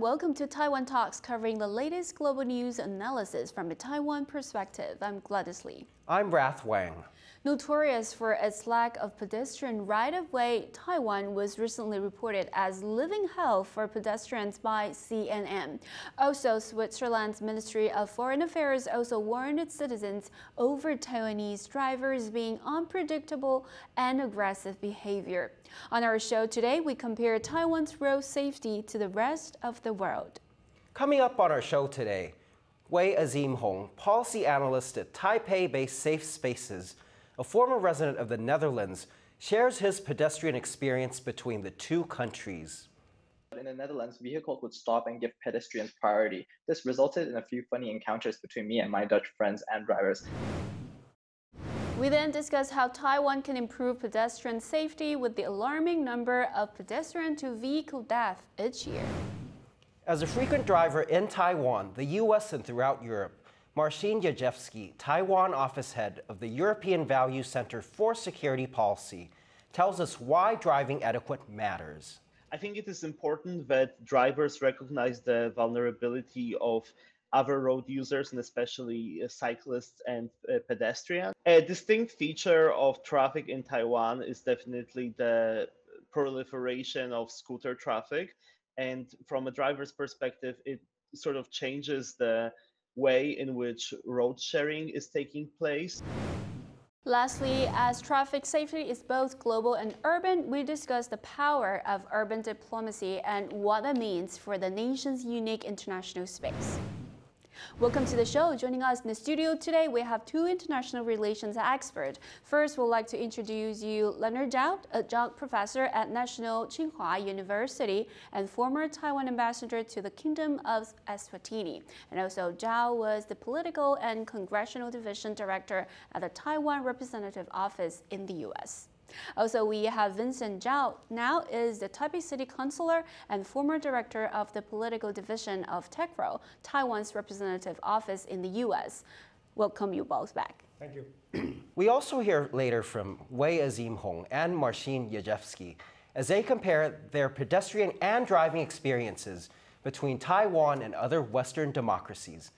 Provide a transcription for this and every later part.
Welcome to Taiwan Talks, covering the latest global news analysis from a Taiwan perspective. I'm Gladys Lee. I'm Rath Wang. Notorious for its lack of pedestrian right-of-way, Taiwan was recently reported as living hell for pedestrians by CNN. Also, Switzerland's Ministry of Foreign Affairs also warned its citizens over Taiwanese drivers being unpredictable and aggressive behavior. On our show today, we compare Taiwan's road safety to the rest of the world. Coming up on our show today, Wei Azim Hung, policy analyst at Taipei-based Safe Spaces, a former resident of the Netherlands, shares his pedestrian experience between the two countries. In the Netherlands, vehicles would stop and give pedestrians priority. This resulted in a few funny encounters between me and my Dutch friends and drivers. We then discuss how Taiwan can improve pedestrian safety with the alarming number of pedestrian-to-vehicle deaths each year. As a frequent driver in Taiwan, the U.S. and throughout Europe, Marcin Jerzewski, Taiwan office head of the European Value Center for Security Policy, tells us why driving etiquette matters. I think it is important that drivers recognize the vulnerability of other road users, and especially cyclists and pedestrians. A distinct feature of traffic in Taiwan is definitely the proliferation of scooter traffic. And from a driver's perspective, it sort of changes the way in which road sharing is taking place. Lastly, as traffic safety is both global and urban, we discuss the power of urban diplomacy and what that means for the nation's unique international space. Welcome to the show. Joining us in the studio today, we have two international relations experts. First, we'd like to introduce you Leonard Chao, adjunct professor at National Tsinghua University and former Taiwan ambassador to the Kingdom of Eswatini. And also, Chao was the political and congressional division director at the Taiwan Representative Office in the U.S. Also, we have Vincent Chao, now is the Taipei City Councilor and former director of the political division of TECRO, Taiwan's representative office in the U.S. Welcome you both back. Thank you. We also hear later from Wei Azim Hung and Marcin Jerzewski as they compare their pedestrian and driving experiences between Taiwan and other Western democracies.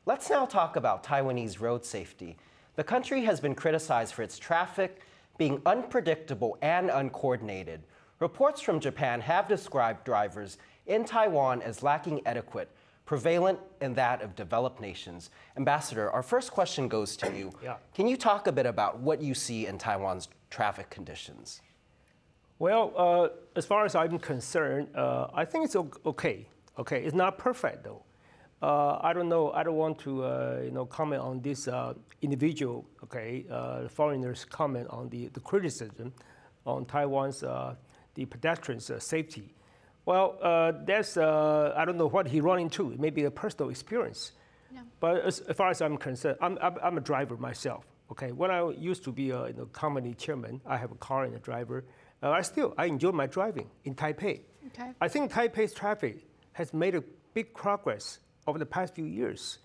Let's now talk about Taiwanese road safety. The country has been criticized for its traffic being unpredictable and uncoordinated. Reports from Japan have described drivers in Taiwan as lacking etiquette, prevalent in that of developed nations. Ambassador, our first question goes to you. Can you talk a bit about what you see in Taiwan's traffic conditions? Well, as far as I'm concerned, I think it's okay. Okay, it's not perfect though. I don't know. I don't want to, comment on this individual, foreigners' comment on the criticism on Taiwan's the pedestrians' safety. Well, that's I don't know what he run into. It may be a personal experience. No. But as far as I'm concerned, I'm a driver myself. Okay, when I used to be a company chairman, I have a car and a driver. I enjoy my driving in Taipei. Okay. I think Taipei's traffic has made a big progress over the past few years.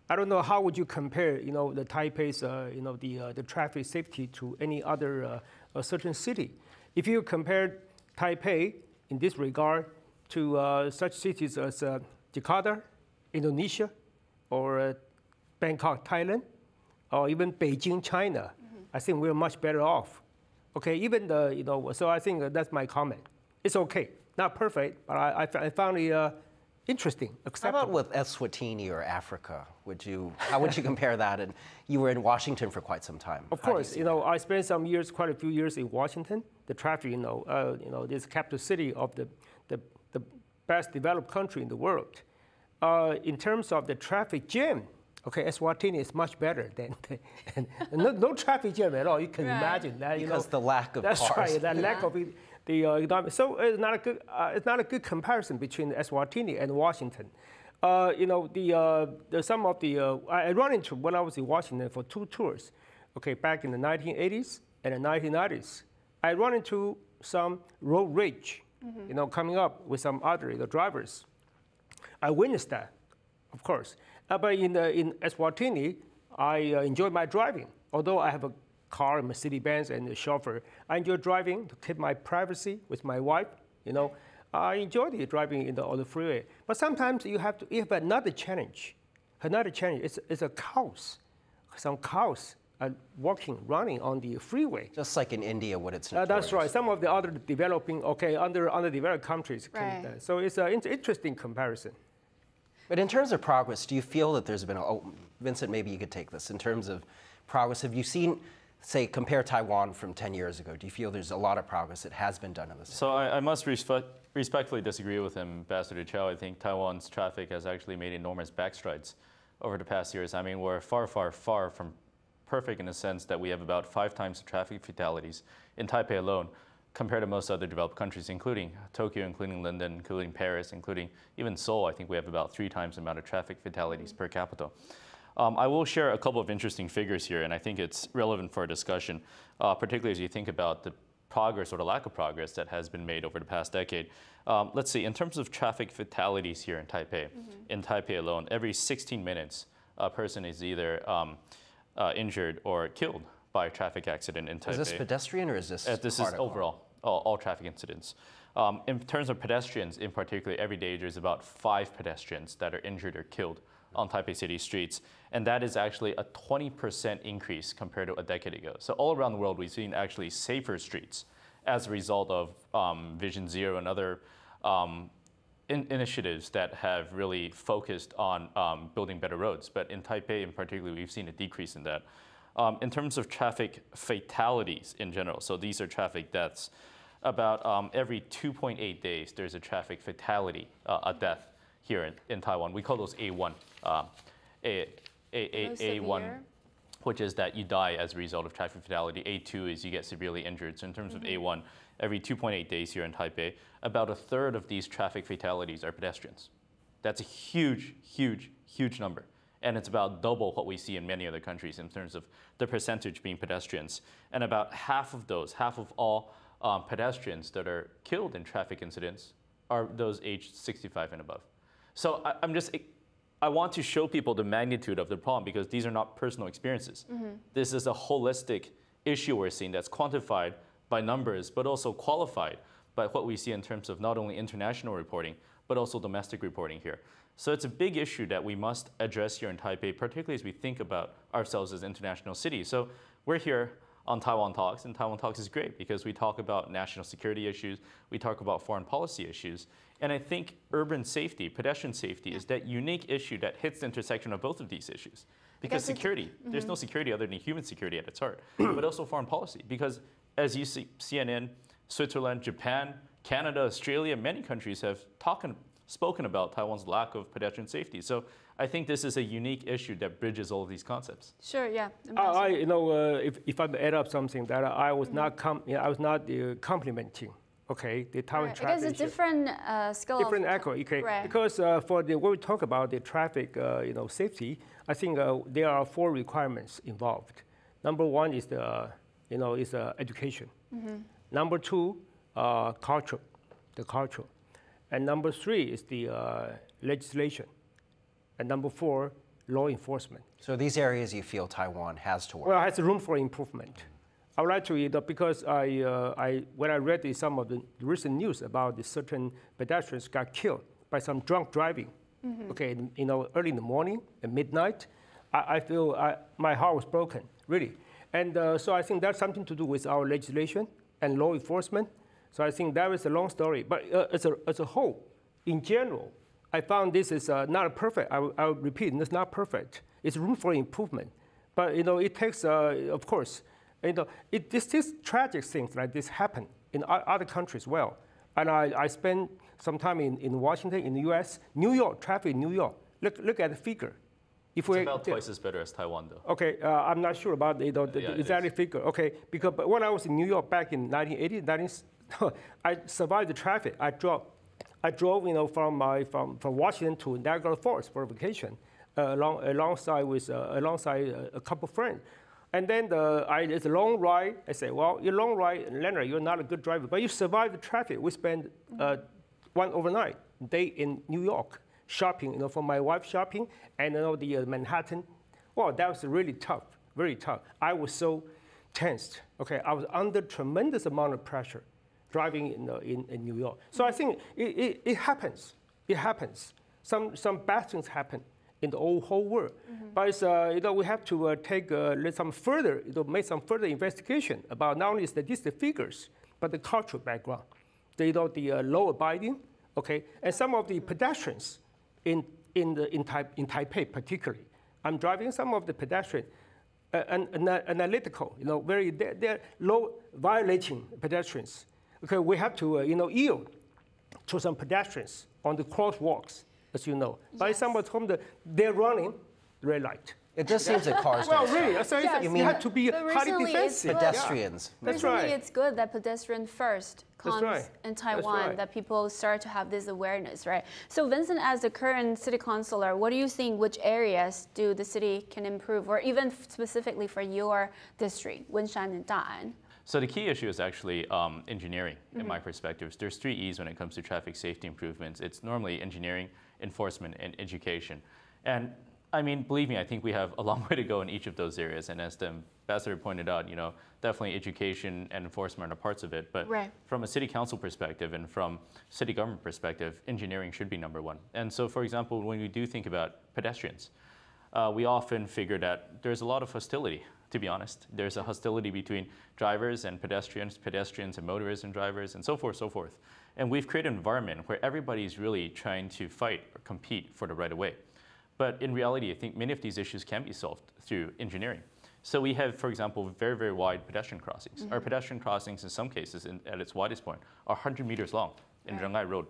I don't know how would you compare, the Taipei's, the traffic safety to any other certain city. If you compare Taipei in this regard to such cities as Jakarta, Indonesia, or Bangkok, Thailand, or even Beijing, China, I think we're much better off. Okay, even so I think that's my comment. It's okay, not perfect, but I found it interesting, acceptable. How about with Eswatini or Africa? How would you compare that? And you were in Washington for quite some time. Of course, I spent some years, quite a few years in Washington. The traffic, this capital city of the best developed country in the world. In terms of the traffic jam, Eswatini is much better than no traffic jam at all. You can imagine that. Because the lack of cars. That's right. That lack of it. So it's not a good comparison between Eswatini and Washington. I run into when I was in Washington for 2 tours, back in the 1980s and the 1990s. I run into some road rage, coming up with some other drivers. I witnessed that, of course. But in Eswatini, I enjoy my driving, although I have a car, a Mercedes-Benz, and a chauffeur. I enjoy driving to keep my privacy with my wife. I enjoy the driving on the freeway. But sometimes you have another challenge. Another challenge is a cows. Some cows are running on the freeway. Just like in India, what it's that's right. Some of the other developing, underdeveloped countries. Right. So it's an interesting comparison. But in terms of progress, do you feel that there's been, Vincent, maybe you could take this. In terms of progress, have you seen, say, compare Taiwan from 10 years ago, do you feel there's a lot of progress that has been done in this? So I must respectfully disagree with Ambassador Chao. I think Taiwan's traffic has actually made enormous backstrides over the past years. I mean, we're far, far, far from perfect in the sense that we have about 5 times the traffic fatalities in Taipei alone compared to most other developed countries, including Tokyo, including London, including Paris, including even Seoul. I think we have about 3 times the amount of traffic fatalities per capita. I will share a couple of interesting figures here, and I think it's relevant for our discussion, particularly as you think about the progress or the lack of progress that has been made over the past decade. Let's see, in terms of traffic fatalities here in Taipei alone, every 16 minutes, a person is either injured or killed by a traffic accident in Taipei. Is this pedestrian or is this This is overall, all traffic incidents. In terms of pedestrians in particular, every day there's about 5 pedestrians that are injured or killed on Taipei city streets. And that is actually a 20% increase compared to a decade ago. So all around the world, we've seen actually safer streets as a result of Vision Zero and other initiatives that have really focused on building better roads. But in Taipei in particular, we've seen a decrease in that. In terms of traffic fatalities in general, so these are traffic deaths, about every 2.8 days, there's a traffic fatality, a death here in Taiwan. We call those A1. A1, which is that you die as a result of traffic fatality. A2 is you get severely injured. So in terms of A1, every 2.8 days here in Taipei, about 1/3 of these traffic fatalities are pedestrians. That's a huge, huge, huge number. And it's about double what we see in many other countries in terms of the percentage being pedestrians. And about half of all pedestrians that are killed in traffic incidents are those aged 65 and above. So I want to show people the magnitude of the problem because these are not personal experiences. This is a holistic issue we're seeing that's quantified by numbers, but also qualified by what we see in terms of not only international reporting, but also domestic reporting here. So it's a big issue that we must address here in Taipei, particularly as we think about ourselves as an international city. So we're here on Taiwan Talks, and Taiwan Talks is great because we talk about national security issues, we talk about foreign policy issues, and I think urban safety, pedestrian safety, is that unique issue that hits the intersection of both of these issues. Because security, there's no security other than human security at its heart, but also foreign policy. Because as you see, CNN, Switzerland, Japan, Canada, Australia, many countries have spoken about Taiwan's lack of pedestrian safety. So I think this is a unique issue that bridges all of these concepts. Sure, yeah. If I add up something that I was not complimenting. Okay, the Taiwan traffic. Because it's different scale. Different echo. Okay, right. Because when we talk about the traffic, safety, I think there are 4 requirements involved. Number 1 is education. Number 2, culture, and number 3 is the legislation, and number 4, law enforcement. So these areas you feel Taiwan has to work. Well, it has room for improvement. I would like to, because when I read some of the recent news about the certain pedestrians got killed by some drunk driving, okay, early in the morning, at midnight, I feel my heart was broken, really. And so I think that's something to do with our legislation and law enforcement. So I think that is a long story. But as a whole, in general, I found this is not perfect. I will repeat, it's not perfect. It's room for improvement. But it takes, of course, these tragic things like this happen in other countries as well. And I spent some time in Washington, in the US, New York, traffic in New York. Look at the figure. It's about twice as better as Taiwan, though. Okay, I'm not sure about the exact figure. Okay, but when I was in New York back in 1980, I survived the traffic. I drove, from Washington to Niagara Falls for a vacation, alongside a couple of friends. And then it's a long ride. I say, well, you're long ride, Leonard, you're not a good driver, but you survived the traffic. We spent one overnight day in New York shopping, for my wife shopping, and the Manhattan. Well, that was really tough, very tough. I was so tensed. Okay, I was under tremendous amount of pressure. driving in New York. So I think it happens. It happens. Some bad things happen in the whole world. But it's, we have to take make some further investigation about not only statistic figures, but the cultural background, the law abiding, okay, and some of the pedestrians in Taipei particularly. I'm driving some of the pedestrian analytical, they're low violating pedestrians. Okay, we have to yield to some pedestrians on the crosswalks, as you know. Yes. By some of whom they're running red light. It just seems that cars well, really, so yes. you have to be highly defensive. Pedestrians. Yeah. That's Recently, right. it's good that pedestrian first comes right. in Taiwan, right. that people start to have this awareness, right? So Vincent, as the current city councilor, what do you think, which areas do the city can improve, or even specifically for your district, Wenshan and Da'an? So the key issue is actually engineering, in my perspective. There's 3 E's when it comes to traffic safety improvements. It's normally engineering, enforcement, and education. And I mean, believe me, I think we have a long way to go in each of those areas. And as the ambassador pointed out, definitely education and enforcement are parts of it. But right. from a city council perspective and from city government perspective, engineering should be number 1. And so, for example, when we do think about pedestrians, we often figure that there's a lot of hostility, to be honest. There's a hostility between drivers and pedestrians and motorists and drivers, and so forth, so forth. And we've created an environment where everybody's really trying to fight or compete for the right of way. But in reality, I think many of these issues can be solved through engineering. So we have, for example, very, very wide pedestrian crossings. Our pedestrian crossings, in some cases, at its widest point, are 100 meters long in Zhenghai Road.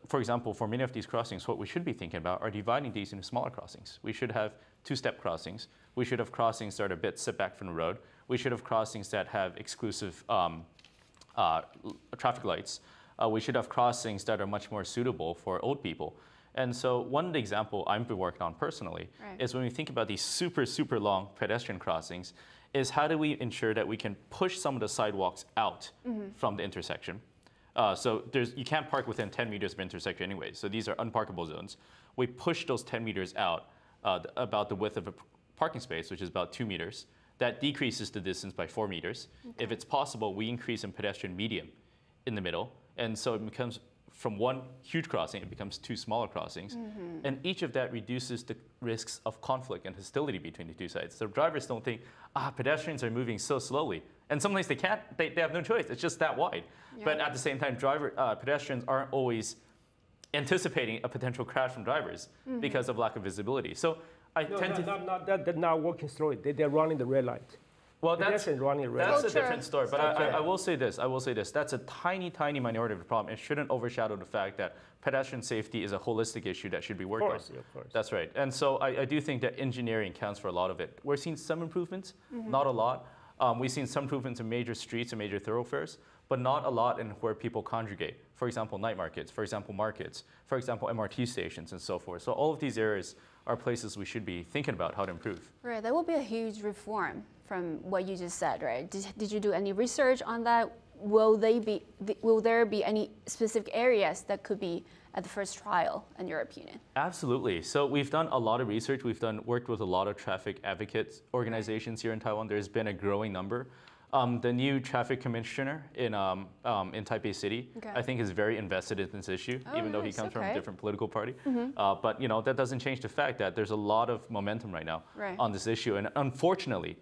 For example, for many of these crossings, what we should be thinking about are dividing these into smaller crossings. We should have 2-step crossings. We should have crossings that are a bit set back from the road. We should have crossings that have exclusive traffic lights. We should have crossings that are much more suitable for old people. And so one example I've been working on personally is when we think about these super, super long pedestrian crossings, is how do we ensure that we can push some of the sidewalks out from the intersection? So you can't park within 10 meters of intersection anyway. So these are unparkable zones. We push those 10 meters out about the width of a parking space, which is about 2 meters. That decreases the distance by 4 meters. Okay. If it's possible, we increase in pedestrian medium in the middle. And so it becomes, from one huge crossing, it becomes 2 smaller crossings. And each of that reduces the risks of conflict and hostility between the 2 sides. So drivers don't think, pedestrians are moving so slowly. And sometimes they can't, they have no choice. It's just that wide. Yeah. But at the same time, pedestrians aren't always anticipating a potential crash from drivers because of lack of visibility. So they're not walking slowly. They're running the red light. Well, that's a different story. But I will say this. That's a tiny, tiny minority of the problem. It shouldn't overshadow the fact that pedestrian safety is a holistic issue that should be worked on. Of course. That's right. And so I do think that engineering counts for a lot of it. We're seeing some improvements, not a lot. We've seen some improvements in major streets and major thoroughfares, but not a lot in where people congregate. For example, night markets, for example, markets, for example, MRT stations, and so forth. So all of these areas are places we should be thinking about how to improve. Right, that will be a huge reform from what you just said, right? Did you do any research on that? Will there be any specific areas that could be at the first trial, in your opinion? Absolutely. So we've done a lot of research. We've worked with a lot of traffic advocates organizations here in Taiwan. There's been a growing number. The new traffic commissioner in Taipei City, I think, is very invested in this issue, even though he comes from a different political party. But that doesn't change the fact that there's a lot of momentum right now on this issue. And unfortunately,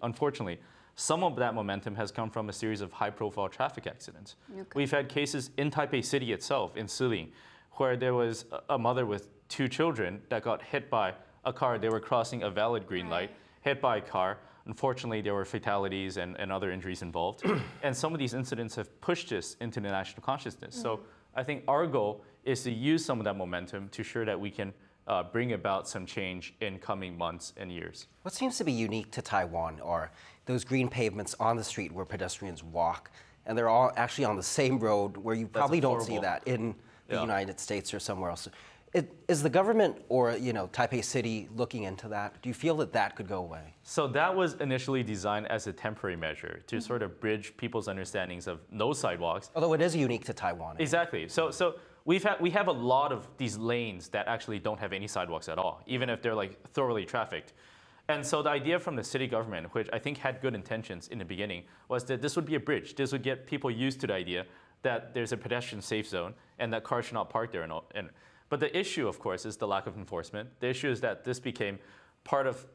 some of that momentum has come from a series of high-profile traffic accidents. We've had cases in Taipei City itself, in Siling, where there was a mother with 2 children that got hit by a car. They were crossing a valid green light, hit by a car. Unfortunately, there were fatalities and other injuries involved. And some of these incidents have pushed this into the national consciousness. So I think our goal is to use some of that momentum to ensure that we can bring about some change in coming months and years. What seems to be unique to Taiwan are those green pavements on the street where pedestrians walk, and they're all actually on the same road, where you probably don't see that in the United States or somewhere else. Is the government or Taipei City looking into that? Do you feel that that could go away? So that was initially designed as a temporary measure to sort of bridge people's understandings of no sidewalks. Although it is unique to Taiwan. Exactly. So we have a lot of these lanes that actually don't have any sidewalks at all, even if they're like thoroughly trafficked. And so the idea from the city government, which I think had good intentions in the beginning, was that this would be a bridge. This would get people used to the idea that there's a pedestrian safe zone and that cars should not park there. But the issue, of course, is the lack of enforcement. The issue is that this became part of,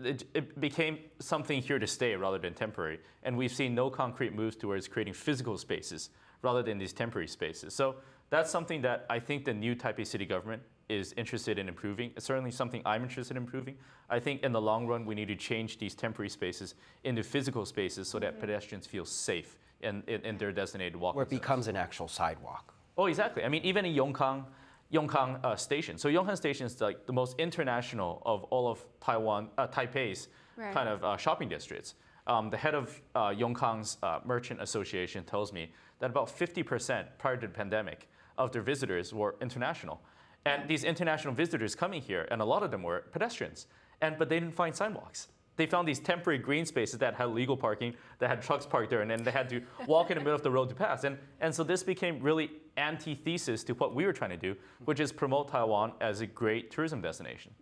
it became something here to stay rather than temporary. And we've seen no concrete moves towards creating physical spaces rather than these temporary spaces. So that's something that I think the new Taipei city government is interested in improving. It's certainly something I'm interested in improving. I think in the long run, we need to change these temporary spaces into physical spaces so that pedestrians feel safe in their designated walking Where it zones. becomes an actual sidewalk. Oh, exactly. I mean, even in Yongkang Station. So Yongkang Station is like the most international of all of Taiwan, Taipei's kind of shopping districts. The head of Yongkang's Merchant Association tells me that about 50% prior to the pandemic of their visitors were international. And these international visitors coming here, and a lot of them were pedestrians, but they didn't find sidewalks. They found these temporary green spaces that had legal parking, that had trucks parked there, and then they had to walk in the middle of the road to pass. And so this became really antithesis to what we were trying to do, which is promote Taiwan as a great tourism destination.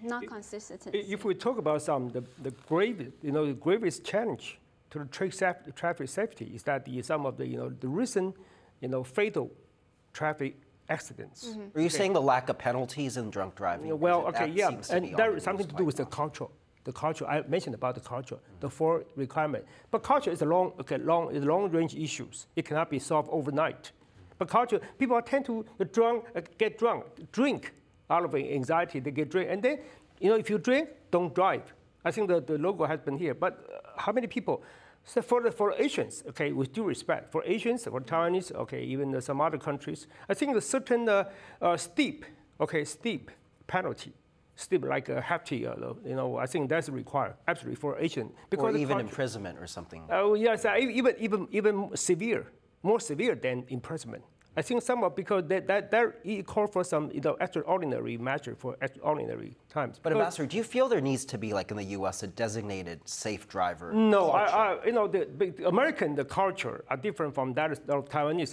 Not consistency. If we talk about the gravest challenge to the traffic safety is that some of the recent fatal traffic accidents. Are you saying the lack of penalties in drunk driving? Well, Because okay, that yeah, seems to and be on there the is something news to do quite with the much. culture. The culture I mentioned about the culture, the 4 requirement. But culture is long-range issues. It cannot be solved overnight. But culture, people tend to get drunk, drink out of anxiety. They get drunk, and then if you drink, don't drive. I think the logo has been here. But how many people? So for Asians, okay, with due respect, for Asians, for Taiwanese, okay, even some other countries, I think a certain steep penalty, steep like a hefty, I think that's required absolutely for Asian because Or even imprisonment or something. Oh yes, even severe, more severe than imprisonment. I think somewhat because that call for some extraordinary measure for extraordinary times. But Ambassador, do you feel there needs to be, like in the U.S., a designated safe driver? No, the American culture are different from that of Taiwanese.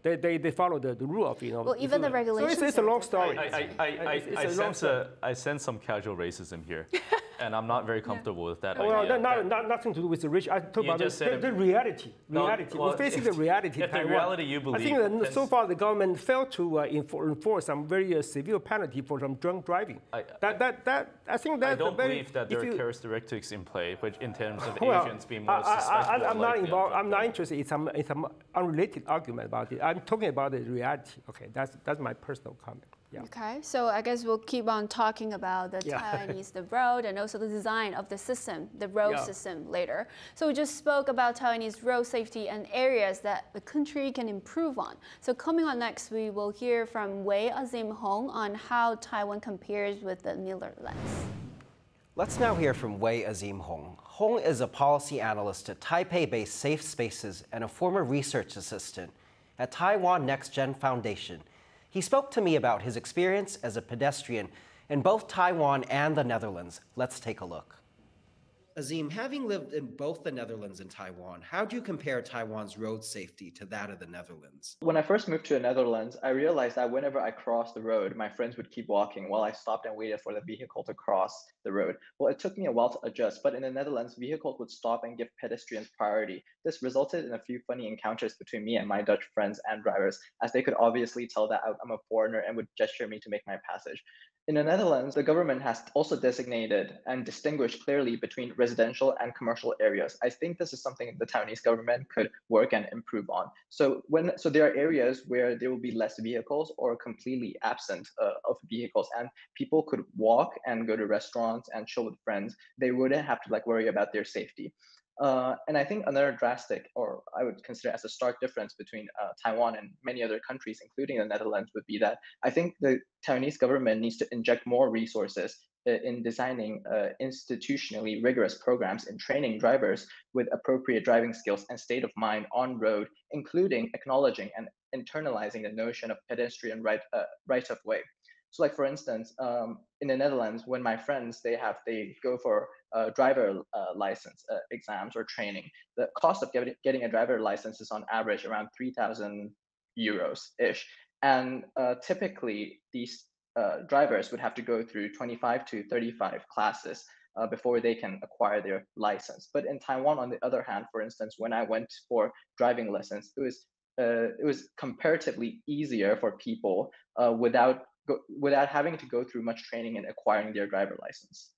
They follow the rule of Well, even the regulations. So it's a long story. I sense some casual racism here, and I'm not very comfortable with that Well, idea. nothing to do with the rich. I talk about just said the reality. No, Reality. well, We're facing the reality. if the Taiwan. reality you believe I think that is- so far the government failed to enforce some very severe penalty for some drunk driving. I think I that don't believe that there are characteristics in play, which in terms of Asians being more susceptible. I'm not involved. I'm not interested in some unrelated argument about it. I'm talking about the reality. Okay, that's my personal comment. Yeah. Okay, so I guess we'll keep on talking about the Taiwanese, the road, and also the design of the system, the road system later. So we just spoke about Taiwanese road safety and areas that the country can improve on. So coming on next, we will hear from Wei Azim Hung on how Taiwan compares with the Netherlands. Let's now hear from Wei Azim Hung. Hung is a policy analyst at Taipei-based Safe Spaces and a former research assistant at Taiwan Next Gen Foundation. He spoke to me about his experience as a pedestrian in both Taiwan and the Netherlands. Let's take a look. Azim, having lived in both the Netherlands and Taiwan, how do you compare Taiwan's road safety to that of the Netherlands? When I first moved to the Netherlands, I realized that whenever I crossed the road, my friends would keep walking while I stopped and waited for the vehicle to cross the road. Well, it took me a while to adjust, but in the Netherlands, vehicles would stop and give pedestrians priority. This resulted in a few funny encounters between me and my Dutch friends and drivers, as they could obviously tell that I'm a foreigner and would gesture me to make my passage. In the Netherlands, the government has also designated and distinguished clearly between residential and commercial areas. I think this is something the Taiwanese government could work and improve on. So there are areas where there will be less vehicles or completely absent of vehicles, and people could walk and go to restaurants and chill with friends. They wouldn't have to worry about their safety. And I think another drastic, or I would consider as a stark difference between Taiwan and many other countries, including the Netherlands, would be that I think the Taiwanese government needs to inject more resources in designing institutionally rigorous programs in training drivers with appropriate driving skills and state of mind on road, including acknowledging and internalizing the notion of pedestrian right of way. So for instance, in the Netherlands, when my friends, they go for driver license exams or training, the cost of getting a driver license is on average around 3,000 euros-ish. And typically these drivers would have to go through 25 to 35 classes before they can acquire their license. But in Taiwan, on the other hand, for instance, when I went for driving lessons, it was comparatively easier for people without having to go through much training in acquiring their driver license.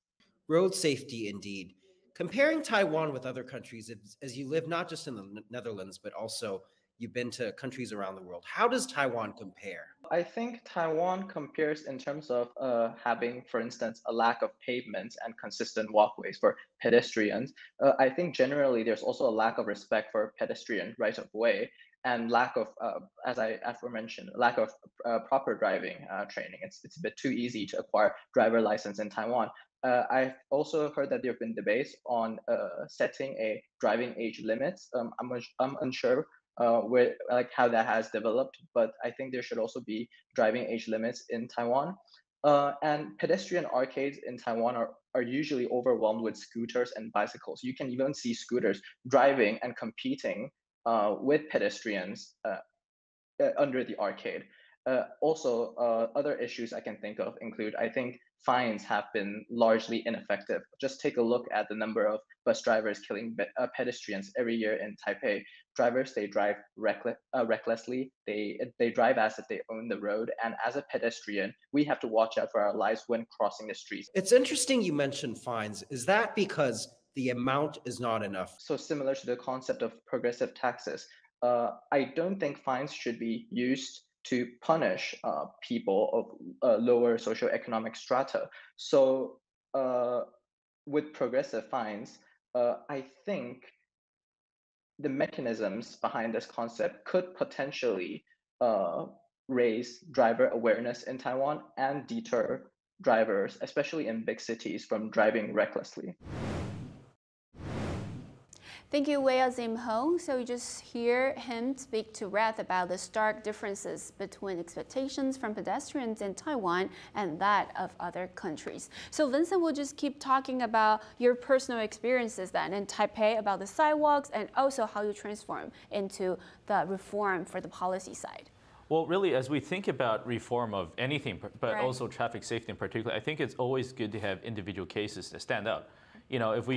Road safety, indeed. Comparing Taiwan with other countries, as you live not just in the Netherlands, but also you've been to countries around the world, how does Taiwan compare? I think Taiwan compares in terms of having, for instance, a lack of pavements and consistent walkways for pedestrians. I think generally there's also a lack of respect for pedestrian right of way and lack of, as I aforementioned, lack of proper driving training. It's a bit too easy to acquire driver license in Taiwan. I've also heard that there have been debates on setting a driving age limit. I'm unsure where how that has developed, but I think there should also be driving age limits in Taiwan. And pedestrian arcades in Taiwan are usually overwhelmed with scooters and bicycles. You can even see scooters driving and competing with pedestrians under the arcade. Also, other issues I can think of include, I think fines have been largely ineffective. Just take a look at the number of bus drivers killing pedestrians every year in Taipei. Drivers, they drive recklessly. They drive as if they own the road. And as a pedestrian, we have to watch out for our lives when crossing the streets. It's interesting you mentioned fines. Is that because the amount is not enough? So similar to the concept of progressive taxes, I don't think fines should be used to punish people of lower socioeconomic strata. So with progressive fines, I think the mechanisms behind this concept could potentially raise driver awareness in Taiwan and deter drivers, especially in big cities, from driving recklessly. Thank you, Wei Azim Hung. So you just hear him speak to Rath about the stark differences between expectations from pedestrians in Taiwan and that of other countries. So Vincent will just keep talking about your personal experiences then in Taipei, about the sidewalks, and also how you transform into the reform for the policy side. Well, really, as we think about reform of anything, but Right. also traffic safety in particular, I think it's always good to have individual cases that stand out. You know, if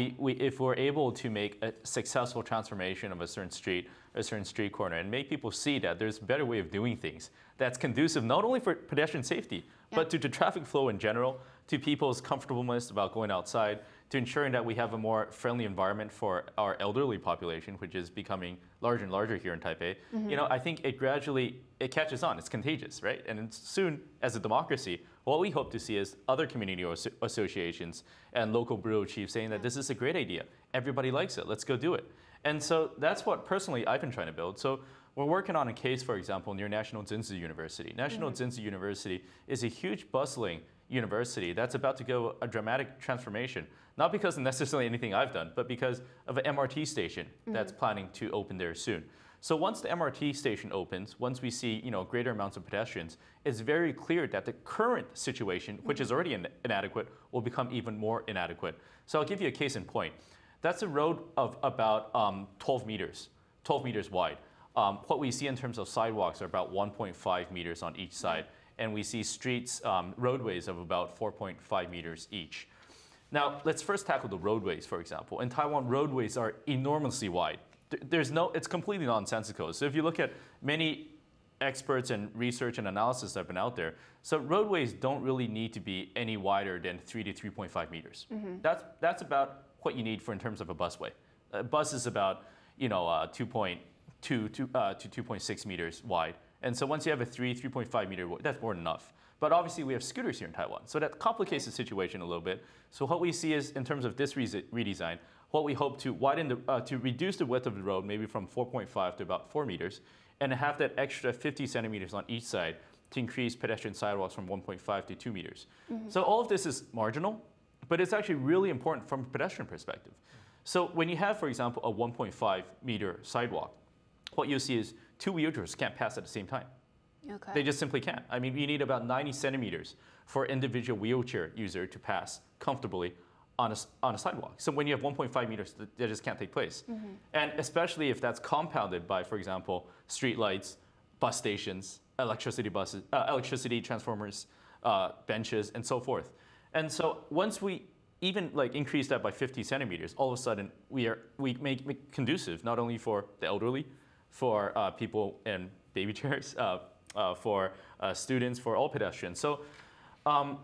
we're able to make a successful transformation of a certain street corner, and make people see that there's a better way of doing things that's conducive not only for pedestrian safety, but to traffic flow in general, to people's comfortableness about going outside, to ensuring that we have a more friendly environment for our elderly population, which is becoming larger and larger here in Taipei. You know, I think it catches on. It's contagious, right? And soon, as a democracy, what we hope to see is other community associations and local bureau chiefs saying that this is a great idea. Everybody likes it. Let's go do it. And so that's what personally I've been trying to build. So we're working on a case, for example, near National Tsinsu University. National Tsinsu University is a huge bustling university that's about to go a dramatic transformation, not because of necessarily anything I've done, but because of an MRT station that's planning to open there soon. So once the MRT station opens, once we see greater amounts of pedestrians, it's very clear that the current situation, which is already inadequate, will become even more inadequate. So I'll give you a case in point. That's a road of about 12 meters wide. What we see in terms of sidewalks are about 1.5 meters on each side. And we see streets, roadways of about 4.5 meters each. Now, let's first tackle the roadways, for example. In Taiwan, roadways are enormously wide. It's completely nonsensical. So if you look at many experts and research and analysis that have been out there, so roadways don't really need to be any wider than 3 to 3.5 meters. That's about what you need in terms of a busway. A bus is about 2.2 to 2.6 meters wide. And so once you have a 3.5 meter, that's more than enough. But obviously we have scooters here in Taiwan, so that complicates the situation a little bit. So what we see is, in terms of this redesign, what we hope to to reduce the width of the road, maybe from 4.5 to about 4 meters, and have that extra 50 centimeters on each side to increase pedestrian sidewalks from 1.5 to 2 meters. So all of this is marginal, but it's actually really important from a pedestrian perspective. So when you have, for example, a 1.5 meter sidewalk, what you'll see is two wheelchairs can't pass at the same time. Okay. They just simply can't. I mean, you need about 90 centimeters for an individual wheelchair user to pass comfortably on a sidewalk. So when you have 1.5 meters, that just can't take place. And especially if that's compounded by, for example, street lights, bus stations, electricity transformers, benches, and so forth. And so once we even like increase that by 50 centimeters, all of a sudden we make it conducive not only for the elderly, for people in baby chairs, for students, for all pedestrians. So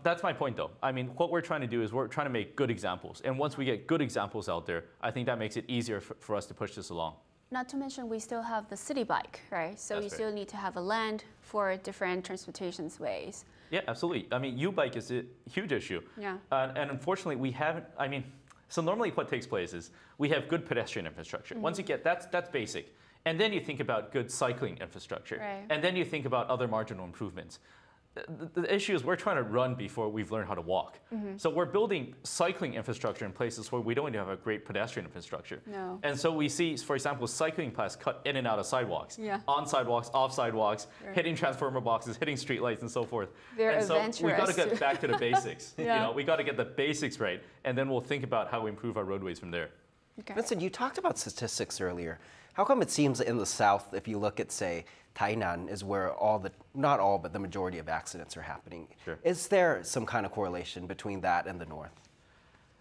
that's my point, though. I mean, what we're trying to do is we're trying to make good examples. And once we get good examples out there, I think that makes it easier for us to push this along. Not to mention, we still have the city bike, right? So That's you right. still need to have a land for different transportation ways. Yeah, absolutely. I mean, U-bike is a huge issue. Yeah. And unfortunately, we haven't, I mean, so normally what takes place is we have good pedestrian infrastructure. Once you get, that's basic. And then you think about good cycling infrastructure. Right. And then you think about other marginal improvements. The issue is we're trying to run before we've learned how to walk. So we're building cycling infrastructure in places where we don't even have a great pedestrian infrastructure. No. And so we see, for example, cycling paths cut in and out of sidewalks, Yeah. on sidewalks, off sidewalks, Right. hitting transformer boxes, hitting streetlights, and so forth. They're and so we've got to adventurous. get back to the basics. Yeah. You know, we got to get the basics right, and then we'll think about how we improve our roadways from there. Okay. Vincent, you talked about statistics earlier. How come it seems that in the South, if you look at, say, Tainan, is where not all, but the majority of accidents are happening? Sure. Is there some kind of correlation between that and the North?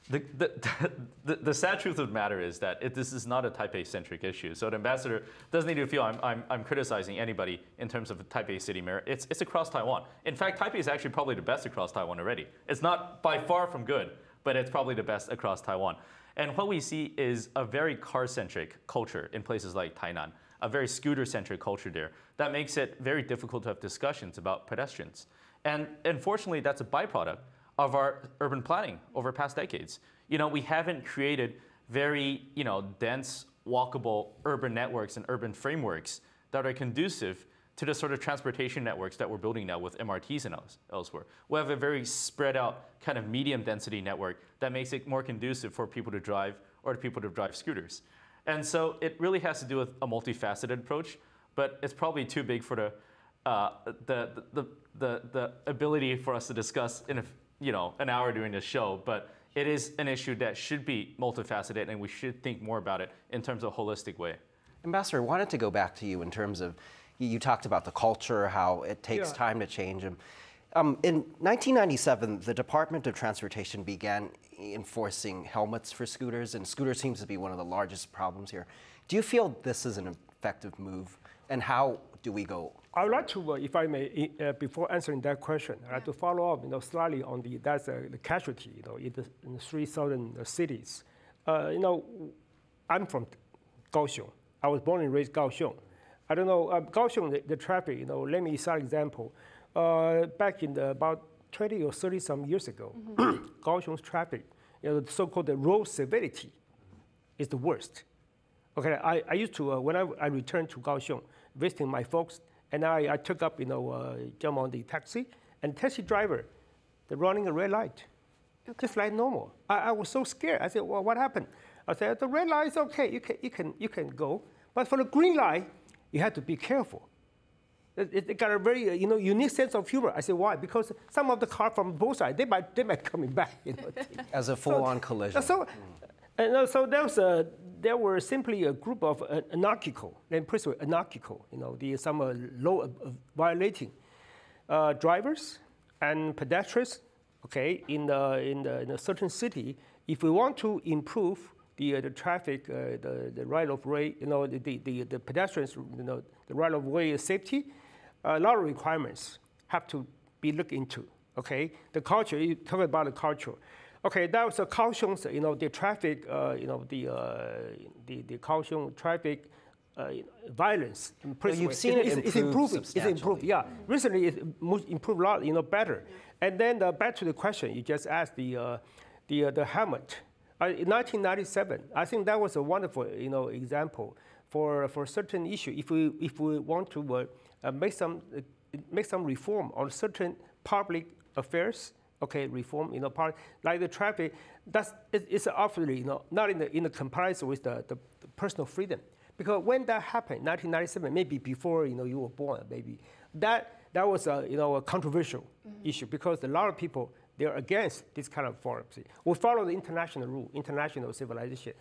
The sad truth of the matter is that this is not a Taipei-centric issue. So the ambassador doesn't need to feel I'm criticizing anybody in terms of Taipei city mayor. It's across Taiwan. In fact, Taipei is actually probably the best across Taiwan already. It's not by far from good, but it's probably the best across Taiwan. And what we see is a very car-centric culture in places like Tainan, a very scooter-centric culture there that makes it very difficult to have discussions about pedestrians. And unfortunately, that's a byproduct of our urban planning over past decades. You know, we haven't created very, dense, walkable urban networks and urban frameworks that are conducive to the sort of transportation networks that we're building now with MRTs and elsewhere. We have a very spread out kind of medium density network that makes it more conducive for people to drive or to people to drive scooters. And so it really has to do with a multifaceted approach, but it's probably too big for the ability for us to discuss in an hour during the show. But it is an issue that should be multifaceted, and we should think more about it in terms of a holistic way. Ambassador, I wanted to go back to you in terms of, you talked about the culture, how it takes time to change. In 1997, the Department of Transportation began enforcing helmets for scooters, and scooters seems to be one of the largest problems here. Do you feel this is an effective move, and how do we go? I would like to, if I may, before answering that question, I'd like to follow up, slightly on the casualty, in the 3 southern cities. I'm from Kaohsiung. I was born and raised Kaohsiung. I don't know, Kaohsiung, the traffic, let me start example. Back in about 20 or 30 some years ago, Kaohsiung's traffic, the so-called the road severity is the worst. Okay, I used to, when I returned to Kaohsiung, visiting my folks, and I took up, jump on the taxi, and taxi driver, they're running a red light, just like normal. I was so scared. I said, well, what happened? I said, the red light is okay, you can go, but for the green light, you have to be careful. It got a very unique sense of humor. I said, why? Because some of the cars from both sides, they might coming back. As a full-on collision. So there were simply a group of anarchical, some law violating drivers and pedestrians. Okay, in a certain city, if we want to improve the traffic, the right of way, the pedestrians, the right of way safety, a lot of requirements have to be looked into. Okay, the culture. You talk about the culture. Okay, that was a Kaohsiung's, the traffic, the Kaohsiung traffic violence. Well, you've seen it's improving. It's improved. Yeah, recently it's improved a lot. Better. And then back to the question you just asked, the helmet. In 1997, I think that was a wonderful, example for certain issue. If we want to make some reform on certain public affairs, okay, reform, part like the traffic, it's obviously, not in the comparison with the personal freedom, because when that happened, 1997, maybe before you were born, maybe that was a controversial issue, because a lot of people, they're against this kind of forms. We follow the international rule, international civilization.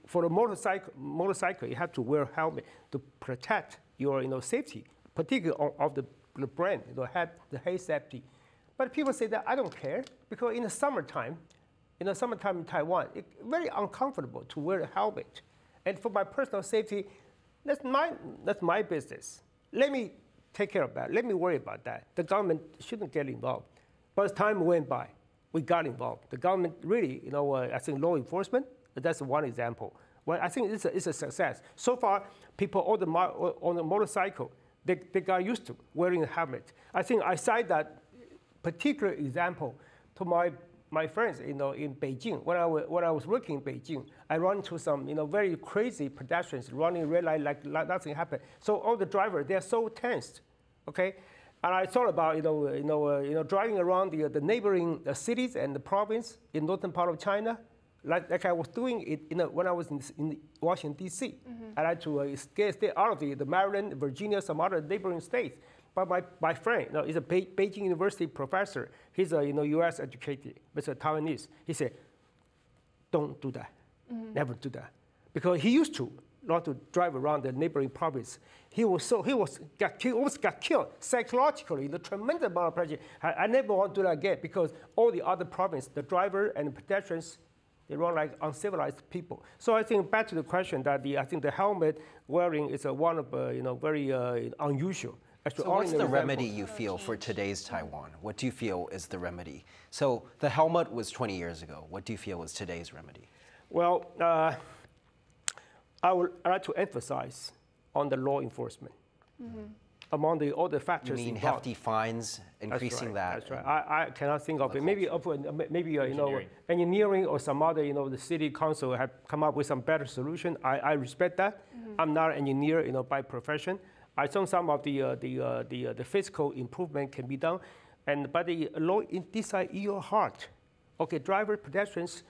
For the motorcycle, you have to wear a helmet to protect your safety, particularly of the brand, the head safety. But people say that I don't care, because in the summertime, in the summertime in Taiwan, it's very uncomfortable to wear a helmet. And for my personal safety, that's my business. Let me take care of that. Let me worry about that. The government shouldn't get involved. But as time went by, we got involved. The government really, I think law enforcement, that's one example. Well, I think it's a success. So far, people on the motorcycle, they got used to wearing a helmet. I think I cite that particular example to my friends, in Beijing. When I was working in Beijing, I run into some, very crazy pedestrians running red light like nothing happened. So all the drivers, they're so tensed, okay? And I thought about, driving around the neighboring cities and the province in northern part of China, like I was doing it when I was in Washington, D.C. I like to stay out of the Maryland, Virginia, some other neighboring states. But my friend, is a Beijing University professor. He's a U.S. educated, Mr. Taiwanese. He said, "Don't do that. Never do that," because he used to not to drive around the neighboring province. He almost got killed psychologically. The tremendous amount of pressure. I never want to do that again because all the other province, the driver and the pedestrians, they run like uncivilized people. So I think back to the question that I think the helmet wearing is one of very unusual. So what's the remedy you feel for today's Taiwan? What do you feel is the remedy? So the helmet was 20 years ago. What do you feel is today's remedy? Well, I like to emphasize on the law enforcement. Among all the factors You mean involved. hefty fines, increasing that? That's right. I cannot think of it. Maybe engineering or some other, the city council have come up with some better solution. I respect that. I'm not an engineer, by profession. I think some of the physical improvement can be done, but the law decide in your heart. Okay, driver, pedestrians,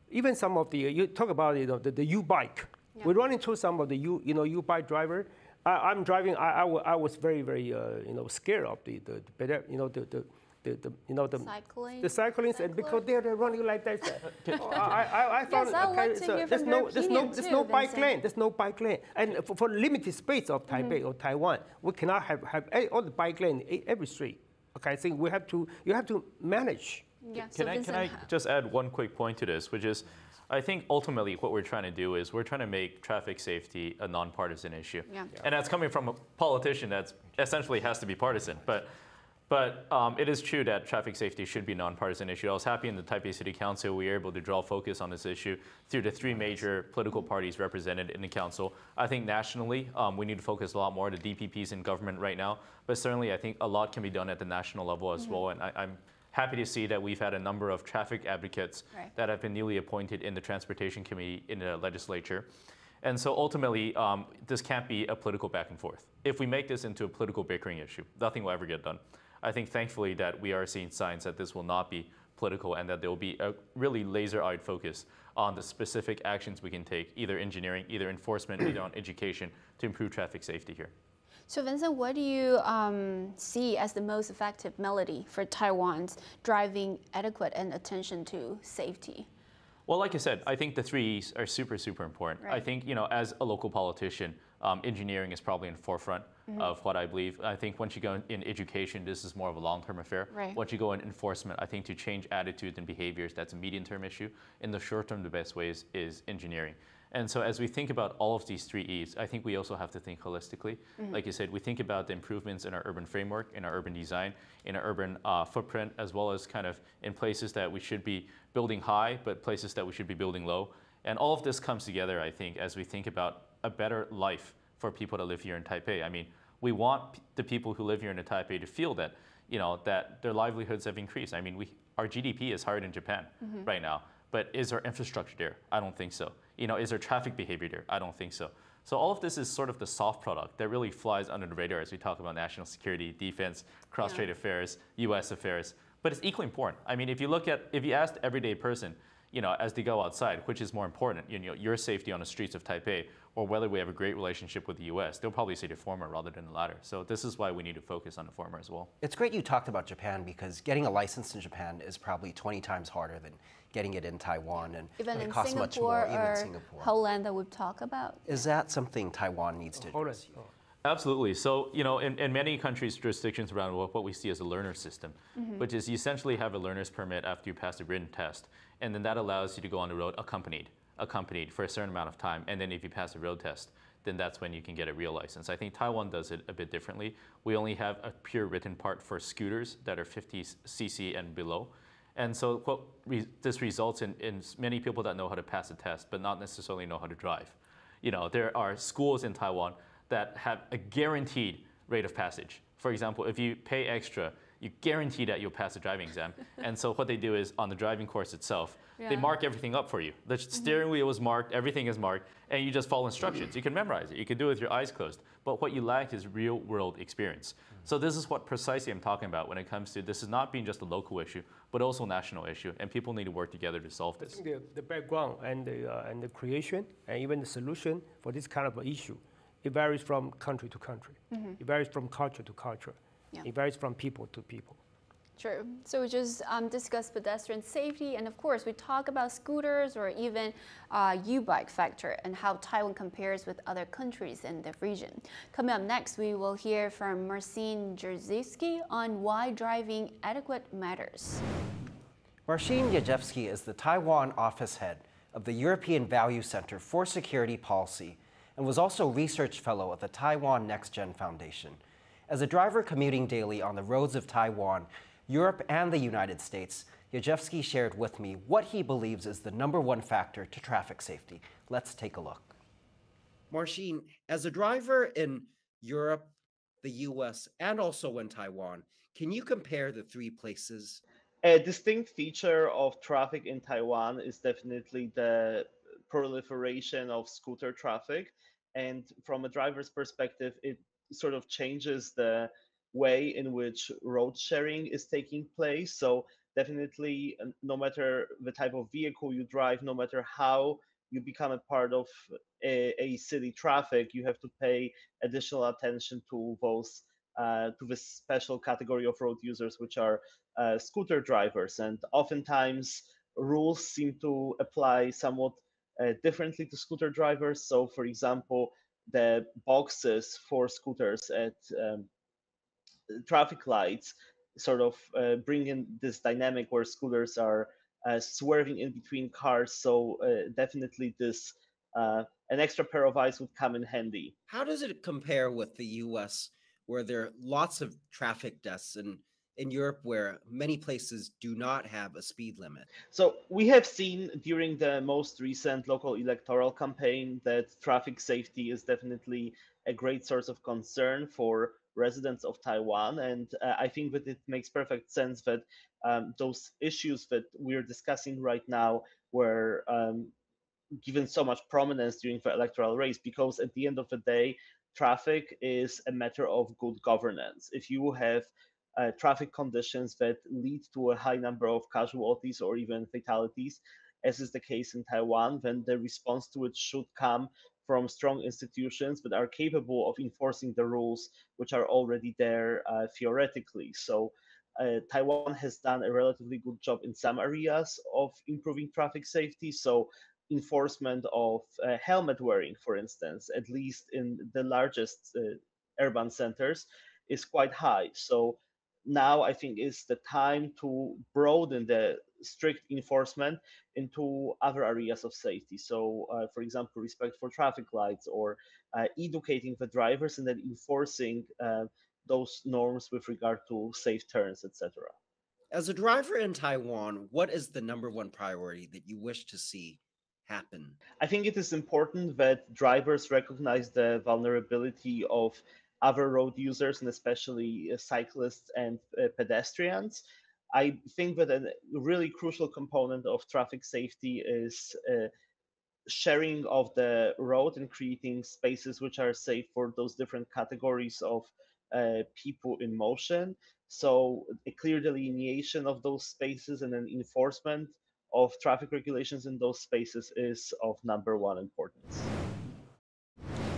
even some of you talk about the U-bike. Yeah. We run into some of the U-bike driver. I'm driving. I was very scared of the cyclists, and because they're running like that. I found there's no bike lane. There's no bike lane, and for limited space of Taipei or Taiwan, we cannot have all the bike lane every street. Okay, I think you have to manage. Yeah. Can I just add one quick point to this, which is, I think ultimately what we're trying to do is we're trying to make traffic safety a nonpartisan issue. Yeah. And that's coming from a politician that essentially has to be partisan. But it is true that traffic safety should be a nonpartisan issue. I was happy in the Taipei City Council we were able to draw focus on this issue through the three major political parties represented in the council. I think nationally we need to focus a lot more. The DPPs in government right now, but certainly I think a lot can be done at the national level as well. And I'm happy to see that we've had a number of traffic advocates that have been newly appointed in the Transportation Committee in the legislature. And so ultimately, this can't be a political back and forth. If we make this into a political bickering issue, nothing will ever get done. I think thankfully that we are seeing signs that this will not be political and that there will be a really laser-eyed focus on the specific actions we can take, either engineering, either enforcement, either on education to improve traffic safety here. So Vincent, what do you see as the most effective melody for Taiwan's driving etiquette and attention to safety? Well, like I said, I think the three E's are super, super important. Right. I think, as a local politician, engineering is probably in the forefront of what I believe. I think once you go in education, this is more of a long-term affair. Right. Once you go in enforcement, I think to change attitudes and behaviors, that's a medium-term issue. In the short term, the best way is engineering. And so as we think about all of these three E's, I think we also have to think holistically. Like you said, we think about the improvements in our urban framework, in our urban design, in our urban footprint, as well as kind of in places that we should be building high, but places that we should be building low. And all of this comes together, I think, as we think about a better life for people that live here in Taipei. I mean, we want the people who live here in Taipei to feel that, that their livelihoods have increased. I mean, our GDP is higher than Japan right now. But is our infrastructure there? I don't think so. Is there traffic behavior there? I don't think so. So all of this is sort of the soft product that really flies under the radar as we talk about national security, defense, cross-strait affairs, U.S. affairs. But it's equally important. I mean, if you ask the everyday person, as they go outside, which is more important, your safety on the streets of Taipei, or whether we have a great relationship with the U.S., they'll probably say the former rather than the latter. So this is why we need to focus on the former as well. It's great you talked about Japan because getting a license in Japan is probably 20 times harder than getting it in Taiwan, and it costs much more, even in Singapore. Holland that we've talked about. Is that something Taiwan needs to address? Absolutely. So, in many countries, jurisdictions around the world, what we see is a learner system, which is you essentially have a learner's permit after you pass the written test, and then that allows you to go on the road accompanied for a certain amount of time. And then if you pass the road test, then that's when you can get a real license. I think Taiwan does it a bit differently. We only have a pure written part for scooters that are 50 cc and below. And so this results in many people that know how to pass the test, but not necessarily know how to drive. There are schools in Taiwan that have a guaranteed rate of passage. For example, if you pay extra, you guarantee that you'll pass the driving exam. And so what they do is on the driving course itself, they mark everything up for you. The steering wheel is marked, everything is marked, and you just follow instructions. You can memorize it. You can do it with your eyes closed. But what you lack is real world experience. So this is what precisely I'm talking about when it comes to this is not being just a local issue, but also a national issue, and people need to work together to solve this. I think the background and the creation and even the solution for this kind of issue, it varies from country to country. It varies from culture to culture. Yeah. It varies from people to people. True. So we just discussed pedestrian safety, and of course we talk about scooters or even U-bike factor and how Taiwan compares with other countries in the region. Coming up next, we will hear from Marcin Jerzewski on why driving etiquette matters. Marcin Jerzewski is the Taiwan office head of the European Value Center for Security Policy and was also research fellow at the Taiwan Next Gen Foundation. As a driver commuting daily on the roads of Taiwan, Europe, and the United States, Jerzewski shared with me what he believes is the #1 factor to traffic safety. Let's take a look. Marcin, as a driver in Europe, the US, and also in Taiwan, can you compare the three places? A distinct feature of traffic in Taiwan is definitely the proliferation of scooter traffic. And from a driver's perspective, it sort of changes the way in which road sharing is taking place. So definitely, no matter the type of vehicle you drive, no matter how you become a part of a city traffic, you have to pay additional attention to those to this special category of road users, which are scooter drivers. And oftentimes rules seem to apply somewhat differently to scooter drivers. So for example, the boxes for scooters at traffic lights sort of bring in this dynamic where scooters are swerving in between cars. So definitely this an extra pair of eyes would come in handy. How does it compare with the US, where there are lots of traffic deaths, and in Europe, where many places do not have a speed limit? So we have seen during the most recent local electoral campaign that traffic safety is definitely a great source of concern for residents of Taiwan. And I think that it makes perfect sense that those issues that we're discussing right now were given so much prominence during the electoral race, because at the end of the day, traffic is a matter of good governance. If you have traffic conditions that lead to a high number of casualties or even fatalities, as is the case in Taiwan, then the response to it should come from strong institutions that are capable of enforcing the rules which are already there theoretically. So Taiwan has done a relatively good job in some areas of improving traffic safety. So enforcement of helmet wearing, for instance, at least in the largest urban centers, is quite high. So now I think is the time to broaden the strict enforcement into other areas of safety. So, for example, respect for traffic lights, or educating the drivers and then enforcing those norms with regard to safe turns, etc. As a driver in Taiwan, what is the #1 priority that you wish to see happen? I think it is important that drivers recognize the vulnerability of other road users, and especially cyclists and pedestrians. I think that a really crucial component of traffic safety is sharing of the road and creating spaces which are safe for those different categories of people in motion. So a clear delineation of those spaces and an enforcement of traffic regulations in those spaces is of #1 importance.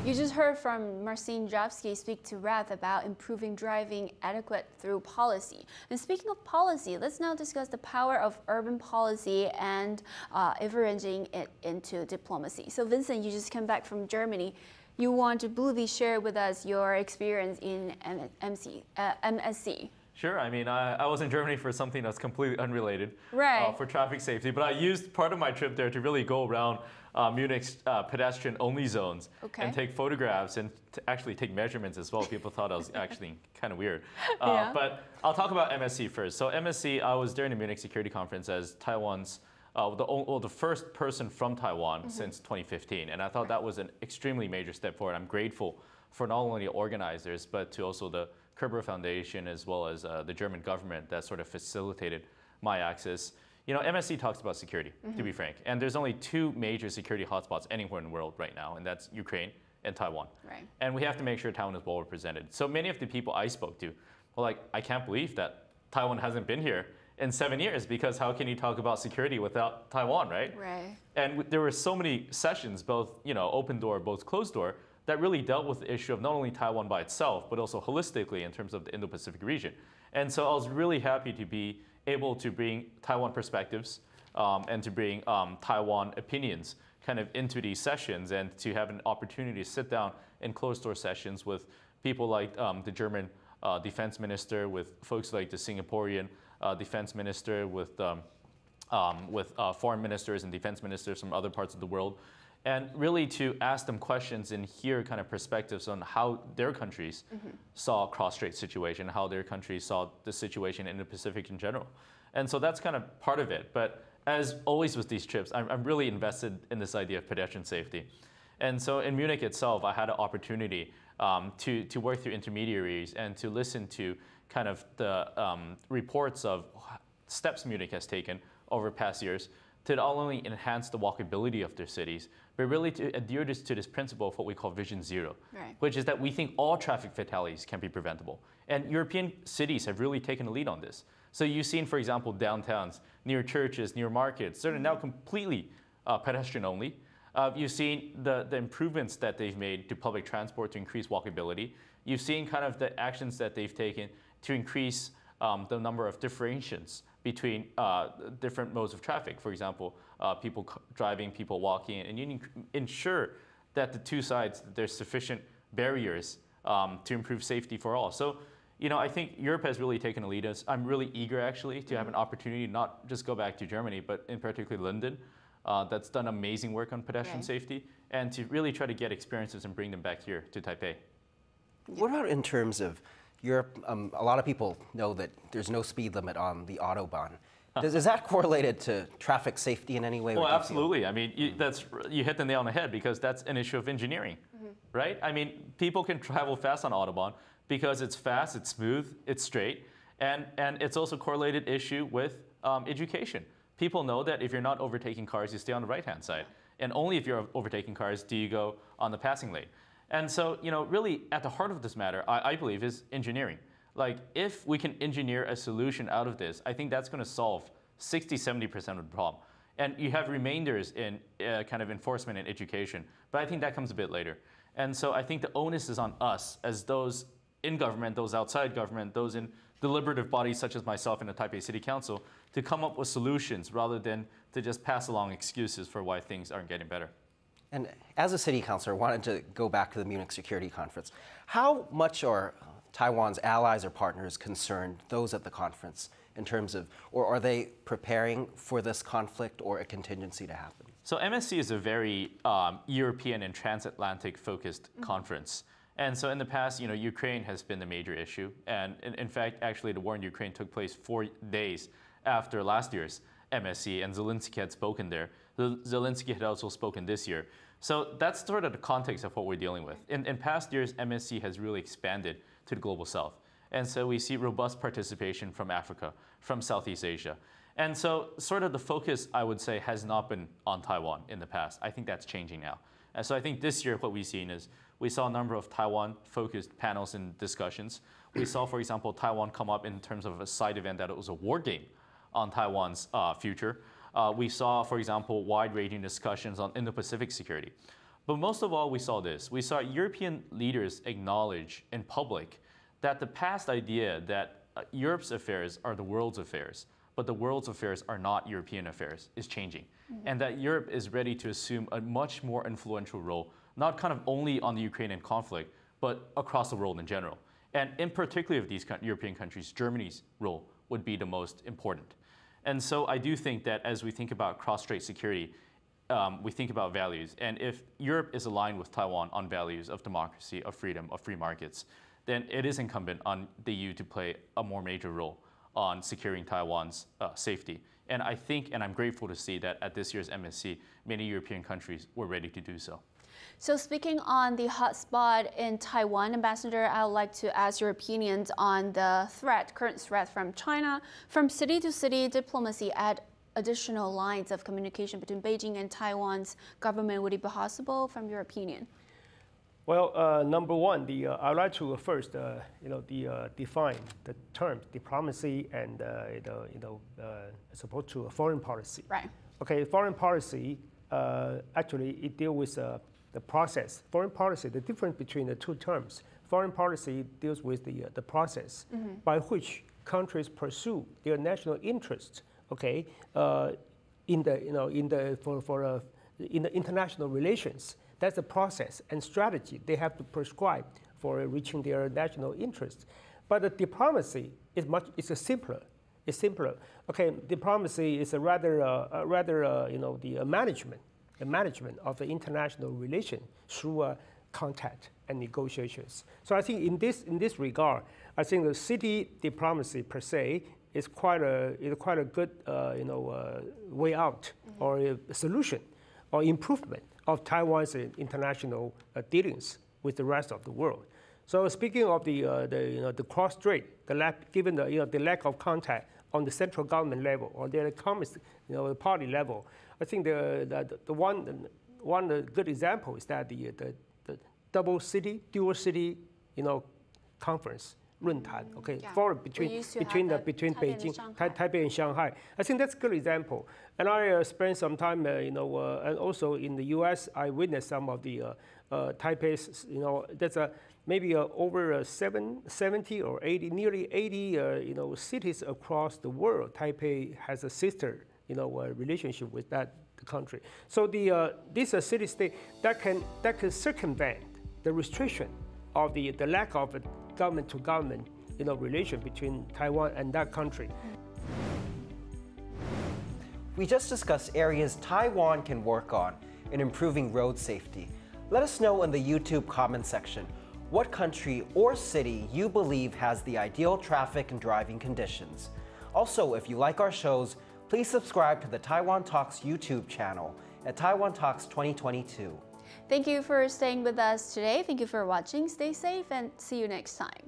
You just heard from Marcin Jerzewski speak to Rath about improving driving etiquette through policy. And speaking of policy, let's now discuss the power of urban policy and leveraging it into diplomacy. So Vincent, you just came back from Germany. you want to briefly share with us your experience in MSc. Sure. I mean, I was in Germany for something that's completely unrelated, Right. For traffic safety. But I used part of my trip there to really go around Munich's pedestrian-only zones and take photographs and actually take measurements as well. People thought I was actually kind of weird. Yeah. But I'll talk about MSc first. So MSc, I was during the Munich Security Conference as Taiwan's the first person from Taiwan since 2015. And I thought that was an extremely major step forward. I'm grateful for not only the organizers, but to also the Kerber Foundation, as well as the German government that sort of facilitated my access. You know, MSc talks about security, to be frank. And there's only two major security hotspots anywhere in the world right now, and that's Ukraine and Taiwan. Right. And we have to make sure Taiwan is well represented. So many of the people I spoke to were like, I can't believe that Taiwan hasn't been here in 7 years, because how can you talk about security without Taiwan, right? Right. And there were so many sessions, both open door, both closed door, that really dealt with the issue of not only Taiwan by itself, but also holistically in terms of the Indo-Pacific region. And so I was really happy to be able to bring Taiwan perspectives and to bring Taiwan opinions kind of into these sessions, and to have an opportunity to sit down in closed-door sessions with people like the German defense minister, with folks like the Singaporean defense minister, with foreign ministers and defense ministers from other parts of the world, and really to ask them questions and hear kind of perspectives on how their countries saw a cross-strait situation, how their countries saw the situation in the Pacific in general. And so that's kind of part of it. But as always with these trips, I'm really invested in this idea of pedestrian safety. And so in Munich itself, I had an opportunity to work through intermediaries and to listen to kind of the reports of steps Munich has taken over past years to not only enhance the walkability of their cities, but really to adhere to this principle of what we call Vision Zero, which is that we think all traffic fatalities can be preventable. And European cities have really taken the lead on this. So you've seen, for example, downtowns, near churches, near markets, that are now completely pedestrian only. You've seen the improvements that they've made to public transport to increase walkability. You've seen kind of the actions that they've taken to increase the number of differentiations between different modes of traffic. For example, people driving, people walking, and you ensure that the two sides, there's sufficient barriers to improve safety for all. So, I think Europe has really taken a lead. I'm really eager, actually, to have an opportunity not just go back to Germany, but in particular London, that's done amazing work on pedestrian safety, and to really try to get experiences and bring them back here to Taipei. What about in terms of Europe? A lot of people know that there's no speed limit on the Autobahn. Is that correlated to traffic safety in any way? Well, absolutely. I mean, you hit the nail on the head, because that's an issue of engineering, right? I mean, people can travel fast on Autobahn because it's fast, it's smooth, it's straight, and it's also a correlated issue with education. People know that if you're not overtaking cars, you stay on the right-hand side. And only if you're overtaking cars do you go on the passing lane. And so, really at the heart of this matter, I believe, is engineering. Like, if we can engineer a solution out of this, I think that's going to solve 60–70% of the problem. And you have remainders in kind of enforcement and education, but I think that comes a bit later. And so I think the onus is on us, as those in government, those outside government, those in deliberative bodies such as myself in the Taipei City Council, to come up with solutions rather than to just pass along excuses for why things aren't getting better. And as a city councilor, I wanted to go back to the Munich Security Conference. How much are Taiwan's allies or partners concerned, those at the conference, in terms of, or are they preparing for this conflict or a contingency to happen? So MSC is a very European and transatlantic focused conference. And so in the past, Ukraine has been the major issue. And in fact, actually, the war in Ukraine took place 4 days after last year's MSC, and Zelensky had spoken there. Zelensky had also spoken this year. So that's sort of the context of what we're dealing with. In past years, MSC has really expanded to the global south. And so we see robust participation from Africa, from Southeast Asia. And so sort of the focus, I would say, has not been on Taiwan in the past. I think that's changing now. And so I think this year what we've seen is we saw a number of Taiwan-focused panels and discussions. We saw, for example, Taiwan come up in terms of a side event that it was a war game on Taiwan's future. We saw, for example, wide-ranging discussions on Indo-Pacific security. But most of all, we saw this. We saw European leaders acknowledge in public that the past idea that Europe's affairs are the world's affairs, but the world's affairs are not European affairs, is changing. And that Europe is ready to assume a much more influential role, not kind of only on the Ukrainian conflict, but across the world in general. And in particular of these European countries, Germany's role would be the most important. And so I do think that as we think about cross-strait security, we think about values. And if Europe is aligned with Taiwan on values of democracy, of freedom, of free markets, then it is incumbent on the EU to play a more major role on securing Taiwan's safety. And I think, and I'm grateful to see that at this year's MSC, many European countries were ready to do so. So speaking on the hotspot in Taiwan, Ambassador, I would like to ask your opinions on the current threat from China, from city-to-city diplomacy at additional lines of communication between Beijing and Taiwan's government. Would it be possible, from your opinion? Well, number one, I'd like to first, define the terms diplomacy and, as opposed to foreign policy. Right. Okay, foreign policy, actually, it deals with the process. Foreign policy, the difference between the two terms. Foreign policy deals with the process by which countries pursue their national interests. Okay, in the international relations. That's the process and strategy they have to prescribe for reaching their national interests. But the diplomacy is simpler. It's simpler. Okay, diplomacy is a rather the management of the international relation through contact and negotiations. So I think in this regard, I think the city diplomacy per se is quite a good way out or a solution or improvement of Taiwan's international dealings with the rest of the world. So speaking of the cross-strait, given the lack of contact on the central government level or the communist party level, I think the one good example is that the dual city conference. 论坛, okay, forum between Beijing, Taipei, and Shanghai. I think that's a good example. And I spent some time, and also in the U.S., I witnessed some of the Taipei's, that's maybe over 70 or 80, nearly 80, cities across the world. Taipei has a sister, relationship with that country. So this city-state that can circumvent the restriction of the lack of government-to-government, relation between Taiwan and that country. We just discussed areas Taiwan can work on in improving road safety. Let us know in the YouTube comment section what country or city you believe has the ideal traffic and driving conditions. Also, if you like our shows, please subscribe to the Taiwan Talks YouTube channel at Taiwan Talks 2022. Thank you for staying with us today. Thank you for watching. Stay safe and see you next time.